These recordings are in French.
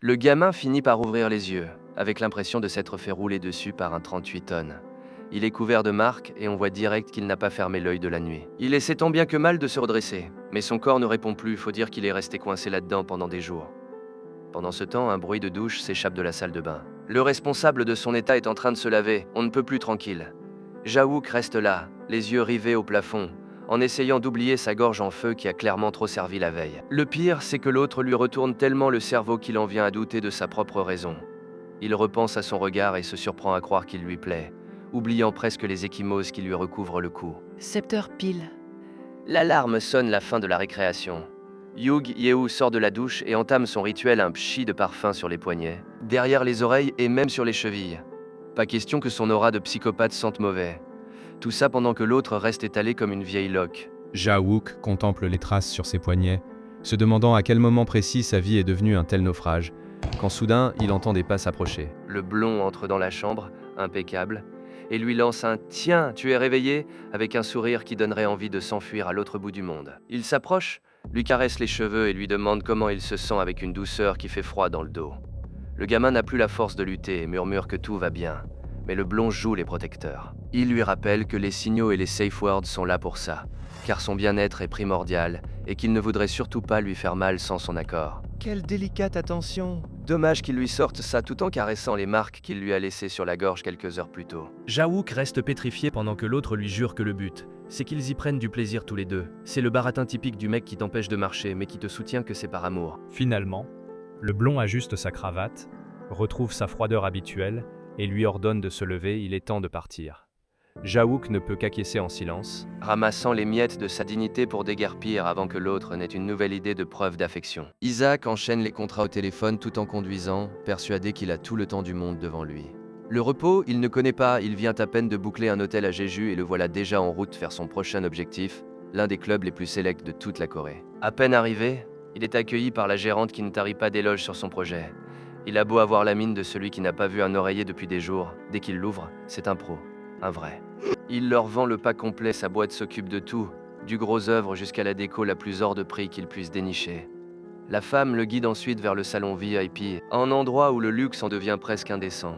Le gamin finit par ouvrir les yeux, avec l'impression de s'être fait rouler dessus par un 38 tonnes. Il est couvert de marques et on voit direct qu'il n'a pas fermé l'œil de la nuit. Il essaie tant bien que mal de se redresser, mais son corps ne répond plus, faut dire qu'il est resté coincé là-dedans pendant des jours. Pendant ce temps, un bruit de douche s'échappe de la salle de bain. Le responsable de son état est en train de se laver, on ne peut plus tranquille. Jawouk reste là, les yeux rivés au plafond, en essayant d'oublier sa gorge en feu qui a clairement trop servi la veille. Le pire, c'est que l'autre lui retourne tellement le cerveau qu'il en vient à douter de sa propre raison. Il repense à son regard et se surprend à croire qu'il lui plaît, oubliant presque les ecchymoses qui lui recouvrent le cou. 7 heures pile. L'alarme sonne la fin de la récréation. Yug Yehu sort de la douche et entame son rituel, un pchi de parfum sur les poignets, derrière les oreilles et même sur les chevilles. Pas question que son aura de psychopathe sente mauvais. Tout ça pendant que l'autre reste étalé comme une vieille loque. Jawouk contemple les traces sur ses poignets, se demandant à quel moment précis sa vie est devenue un tel naufrage, quand soudain il entend des pas s'approcher. Le blond entre dans la chambre, impeccable, et lui lance un « Tiens, tu es réveillé ?» avec un sourire qui donnerait envie de s'enfuir à l'autre bout du monde. Il s'approche, lui caresse les cheveux et lui demande comment il se sent avec une douceur qui fait froid dans le dos. Le gamin n'a plus la force de lutter et murmure que tout va bien, mais le blond joue les protecteurs. Il lui rappelle que les signaux et les safe words sont là pour ça, car son bien-être est primordial et qu'il ne voudrait surtout pas lui faire mal sans son accord. Quelle délicate attention! Dommage qu'il lui sorte ça tout en caressant les marques qu'il lui a laissées sur la gorge quelques heures plus tôt. Jawouk reste pétrifié pendant que l'autre lui jure que le but, c'est qu'ils y prennent du plaisir tous les deux. C'est le baratin typique du mec qui t'empêche de marcher mais qui te soutient que c'est par amour. Finalement, le blond ajuste sa cravate, retrouve sa froideur habituelle et lui ordonne de se lever, il est temps de partir. Jawouk ne peut qu'acquiescer en silence. Ramassant les miettes de sa dignité pour déguerpir avant que l'autre n'ait une nouvelle idée de preuve d'affection. Isaac enchaîne les contrats au téléphone tout en conduisant, persuadé qu'il a tout le temps du monde devant lui. Le repos, il ne connaît pas, il vient à peine de boucler un hôtel à Jeju et le voilà déjà en route vers son prochain objectif, l'un des clubs les plus sélects de toute la Corée. À peine arrivé, il est accueilli par la gérante qui ne tarit pas d'éloges sur son projet. Il a beau avoir la mine de celui qui n'a pas vu un oreiller depuis des jours, dès qu'il l'ouvre, c'est un pro. Un vrai. Il leur vend le pas complet, sa boîte s'occupe de tout, du gros œuvre jusqu'à la déco la plus hors de prix qu'il puisse dénicher. La femme le guide ensuite vers le salon VIP, un endroit où le luxe en devient presque indécent.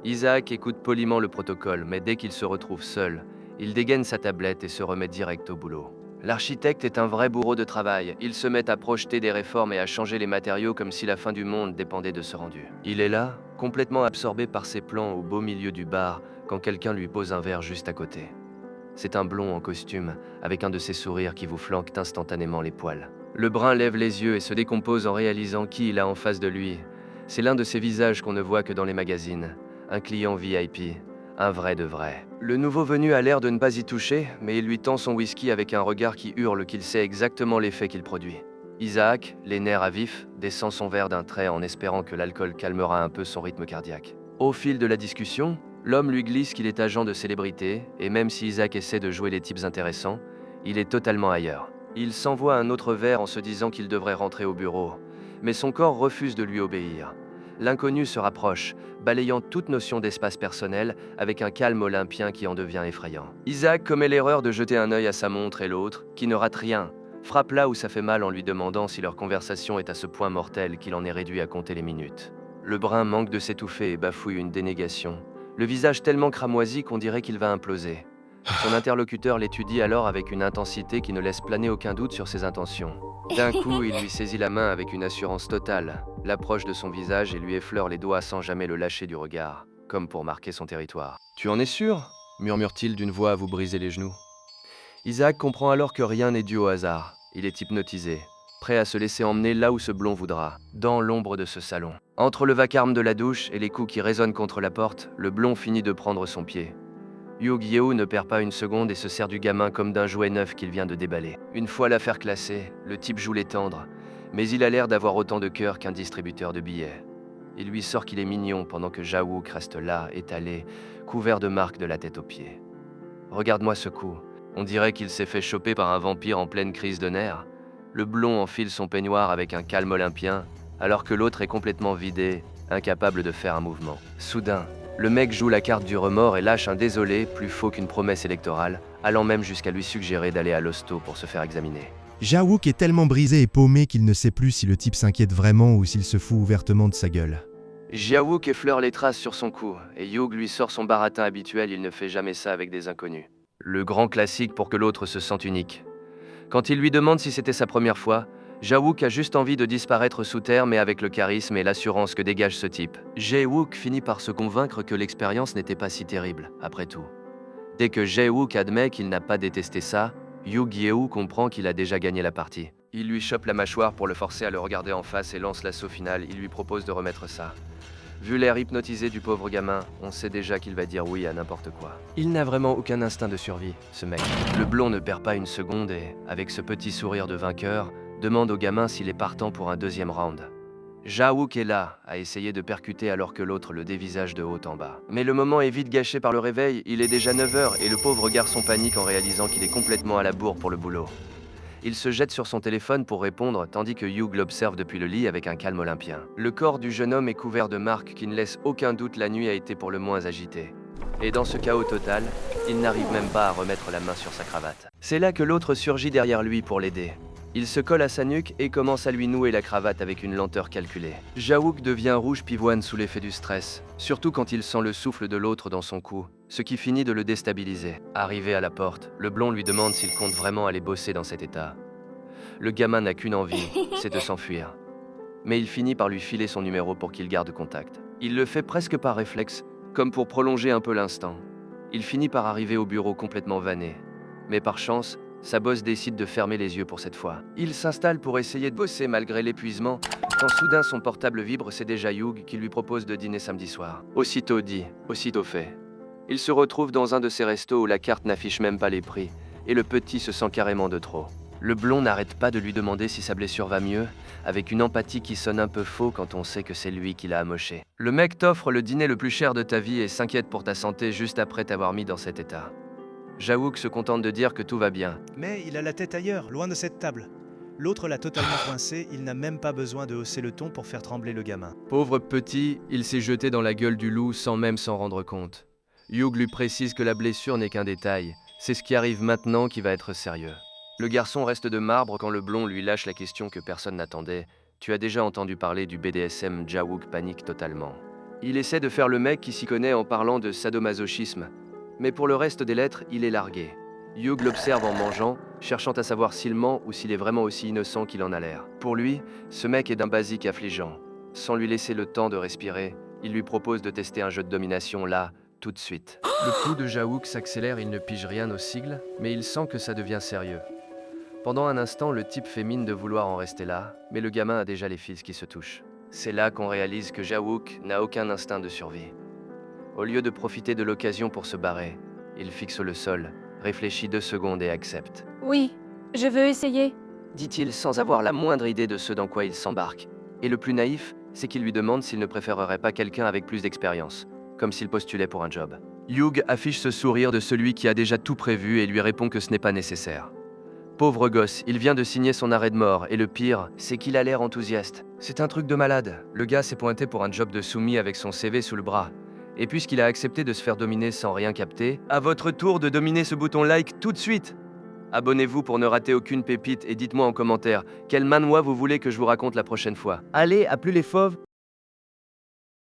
Isaac écoute poliment le protocole, mais dès qu'il se retrouve seul, il dégaine sa tablette et se remet direct au boulot. L'architecte est un vrai bourreau de travail, il se met à projeter des réformes et à changer les matériaux comme si la fin du monde dépendait de ce rendu. Il est là, complètement absorbé par ses plans au beau milieu du bar, quand quelqu'un lui pose un verre juste à côté. C'est un blond en costume, avec un de ces sourires qui vous flanquent instantanément les poils. Le brun lève les yeux et se décompose en réalisant qui il a en face de lui. C'est l'un de ces visages qu'on ne voit que dans les magazines. Un client VIP, un vrai de vrai. Le nouveau venu a l'air de ne pas y toucher, mais il lui tend son whisky avec un regard qui hurle qu'il sait exactement l'effet qu'il produit. Isaac, les nerfs à vif, descend son verre d'un trait en espérant que l'alcool calmera un peu son rythme cardiaque. Au fil de la discussion, l'homme lui glisse qu'il est agent de célébrité, et même si Isaac essaie de jouer les types intéressants, il est totalement ailleurs. Il s'envoie un autre verre en se disant qu'il devrait rentrer au bureau, mais son corps refuse de lui obéir. L'inconnu se rapproche, balayant toute notion d'espace personnel avec un calme olympien qui en devient effrayant. Isaac commet l'erreur de jeter un œil à sa montre et l'autre, qui ne rate rien, frappe là où ça fait mal en lui demandant si leur conversation est à ce point mortelle qu'il en est réduit à compter les minutes. Le brun manque de s'étouffer et bafouille une dénégation, le visage tellement cramoisi qu'on dirait qu'il va imploser. Son interlocuteur l'étudie alors avec une intensité qui ne laisse planer aucun doute sur ses intentions. D'un coup, il lui saisit la main avec une assurance totale, l'approche de son visage et lui effleure les doigts sans jamais le lâcher du regard, comme pour marquer son territoire. « Tu en es sûr ?» murmure-t-il d'une voix à vous briser les genoux. Isaac comprend alors que rien n'est dû au hasard. Il est hypnotisé, prêt à se laisser emmener là où ce blond voudra, dans l'ombre de ce salon. Entre le vacarme de la douche et les coups qui résonnent contre la porte, le blond finit de prendre son pied. Yug Yehu ne perd pas une seconde et se sert du gamin comme d'un jouet neuf qu'il vient de déballer. Une fois l'affaire classée, le type joue les tendres, mais il a l'air d'avoir autant de cœur qu'un distributeur de billets. Il lui sort qu'il est mignon pendant que Jawouk reste là, étalé, couvert de marques de la tête aux pieds. Regarde-moi ce coup, on dirait qu'il s'est fait choper par un vampire en pleine crise de nerfs. Le blond enfile son peignoir avec un calme olympien, alors que l'autre est complètement vidé, incapable de faire un mouvement. Soudain, le mec joue la carte du remords et lâche un désolé, plus faux qu'une promesse électorale, allant même jusqu'à lui suggérer d'aller à l'hosto pour se faire examiner. Jawook est tellement brisé et paumé qu'il ne sait plus si le type s'inquiète vraiment ou s'il se fout ouvertement de sa gueule. Jawook effleure les traces sur son cou, et Hugh lui sort son baratin habituel, il ne fait jamais ça avec des inconnus. Le grand classique pour que l'autre se sente unique. Quand il lui demande si c'était sa première fois, Jawook a juste envie de disparaître sous terre, mais avec le charisme et l'assurance que dégage ce type. Jawook finit par se convaincre que l'expérience n'était pas si terrible, après tout. Dès que Jawook admet qu'il n'a pas détesté ça, Hugh Yeou comprend qu'il a déjà gagné la partie. Il lui chope la mâchoire pour le forcer à le regarder en face et lance l'assaut final, il lui propose de remettre ça. Vu l'air hypnotisé du pauvre gamin, on sait déjà qu'il va dire oui à n'importe quoi. Il n'a vraiment aucun instinct de survie, ce mec. Le blond ne perd pas une seconde et, avec ce petit sourire de vainqueur, demande au gamin s'il est partant pour un deuxième round. Jawook est là, à essayer de percuter alors que l'autre le dévisage de haut en bas. Mais le moment est vite gâché par le réveil, il est déjà 9 h et le pauvre garçon panique en réalisant qu'il est complètement à la bourre pour le boulot. Il se jette sur son téléphone pour répondre, tandis que Hugh l'observe depuis le lit avec un calme olympien. Le corps du jeune homme est couvert de marques qui ne laissent aucun doute, la nuit a été pour le moins agitée. Et dans ce chaos total, il n'arrive même pas à remettre la main sur sa cravate. C'est là que l'autre surgit derrière lui pour l'aider. Il se colle à sa nuque et commence à lui nouer la cravate avec une lenteur calculée. Jawook devient rouge pivoine sous l'effet du stress, surtout quand il sent le souffle de l'autre dans son cou, ce qui finit de le déstabiliser. Arrivé à la porte, le blond lui demande s'il compte vraiment aller bosser dans cet état. Le gamin n'a qu'une envie, c'est de s'enfuir. Mais il finit par lui filer son numéro pour qu'il garde contact. Il le fait presque par réflexe, comme pour prolonger un peu l'instant. Il finit par arriver au bureau complètement vanné. Mais par chance, sa boss décide de fermer les yeux pour cette fois. Il s'installe pour essayer de bosser malgré l'épuisement, quand soudain son portable vibre, c'est déjà Hugh qui lui propose de dîner samedi soir. Aussitôt dit, aussitôt fait. Il se retrouve dans un de ces restos où la carte n'affiche même pas les prix, et le petit se sent carrément de trop. Le blond n'arrête pas de lui demander si sa blessure va mieux, avec une empathie qui sonne un peu faux quand on sait que c'est lui qui l'a amoché. Le mec t'offre le dîner le plus cher de ta vie et s'inquiète pour ta santé juste après t'avoir mis dans cet état. Jawook se contente de dire que tout va bien. Mais il a la tête ailleurs, loin de cette table. L'autre l'a totalement coincé, il n'a même pas besoin de hausser le ton pour faire trembler le gamin. Pauvre petit, il s'est jeté dans la gueule du loup sans même s'en rendre compte. Hugh lui précise que la blessure n'est qu'un détail, c'est ce qui arrive maintenant qui va être sérieux. Le garçon reste de marbre quand le blond lui lâche la question que personne n'attendait. Tu as déjà entendu parler du BDSM? Jawook panique totalement. Il essaie de faire le mec qui s'y connaît en parlant de sadomasochisme. Mais pour le reste des lettres, il est largué. Hugh l'observe en mangeant, cherchant à savoir s'il ment ou s'il est vraiment aussi innocent qu'il en a l'air. Pour lui, ce mec est d'un basique affligeant. Sans lui laisser le temps de respirer, il lui propose de tester un jeu de domination là, tout de suite. Le pouls de Jawook s'accélère, il ne pige rien aux sigles, mais il sent que ça devient sérieux. Pendant un instant, le type fait mine de vouloir en rester là, mais le gamin a déjà les fils qui se touchent. C'est là qu'on réalise que Jawook n'a aucun instinct de survie. Au lieu de profiter de l'occasion pour se barrer, il fixe le sol, réfléchit 2 secondes et accepte. Oui, je veux essayer. Dit-il sans avoir la moindre idée de ce dans quoi il s'embarque. Et le plus naïf, c'est qu'il lui demande s'il ne préférerait pas quelqu'un avec plus d'expérience, comme s'il postulait pour un job. Hugh affiche ce sourire de celui qui a déjà tout prévu et lui répond que ce n'est pas nécessaire. Pauvre gosse, il vient de signer son arrêt de mort, et le pire, c'est qu'il a l'air enthousiaste. C'est un truc de malade. Le gars s'est pointé pour un job de soumis avec son CV sous le bras. Et puisqu'il a accepté de se faire dominer sans rien capter, à votre tour de dominer ce bouton like tout de suite. Abonnez-vous pour ne rater aucune pépite et dites-moi en commentaire quel manhwa vous voulez que je vous raconte la prochaine fois. Allez, à plus les fauves!